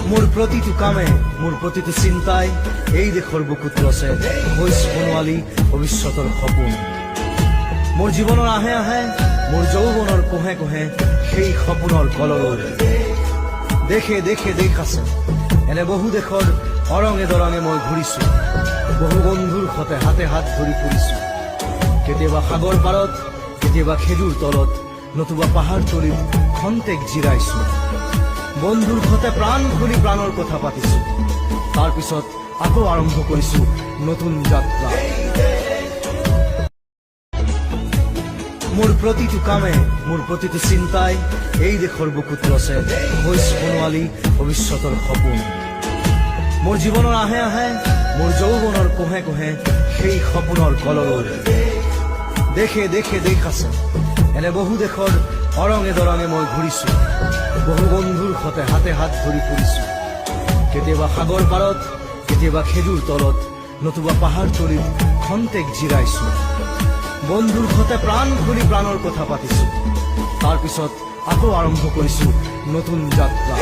মোৰ প্ৰতিটো কামে মোৰ প্ৰতিটো চিন্তাই এই দেশৰ বুকুত ৰচে হৈছ বনোৱালী ভৱিষ্যতৰ সপোন। মোৰ জীৱনৰ আহে আহে মোৰ যৌৱনৰ কোহে কোহে সেই সপোনৰ কলৰৱ। দেশে দেশে দেশ আছে, এনে বহু দেশৰ অৰঙে দৰঙে মই ঘূৰিছো। বহু বন্ধুৰ সতে হাতে হাত ধৰি ফুৰিছো। কেতিয়াবা সাগৰ পাৰত, কেতিয়াবা খেজুৰ তলত, নতুবা পাহাৰ তলিত খন্তেক জিৰাইছো। বন্ধুৰ সতে প্ৰাণ খুলি প্ৰাণৰ কথা পাতিছো। তাৰ পিছত আকৌ আৰম্ভ কৰিছো নতুন যাত্ৰা। মোৰ প্ৰতিটো কামে মোৰ প্ৰতিটো চিন্তাই এই দেশৰ বুকুত ৰচে হৈছ বনোৱালী ভৱিষ্যতৰ সপোন। মোৰ জীৱনৰ আহে আহে মোৰ যৌৱনৰ কোহে কোহে সেই সপোনৰ কলৰৱ। দেশে দেশে দেশ আছে, এনে বহু দেশৰ অৰঙে দৰঙে মই ঘূৰিছো। বহু বন্ধুৰ সতে হাতে হাত ধৰি ফুৰিছো। কেতিয়াবা সাগৰ পাৰত, কেতিয়াবা খেজুৰ তলত, নতুবা পাহাৰ তলিত খন্তেক জিৰাইছো। বন্ধুৰ সতে প্ৰাণ খুলি প্ৰাণৰ কথা পাতিছো। তাৰ পিছত আকৌ আৰম্ভ কৰিছো নতুন যাত্ৰা।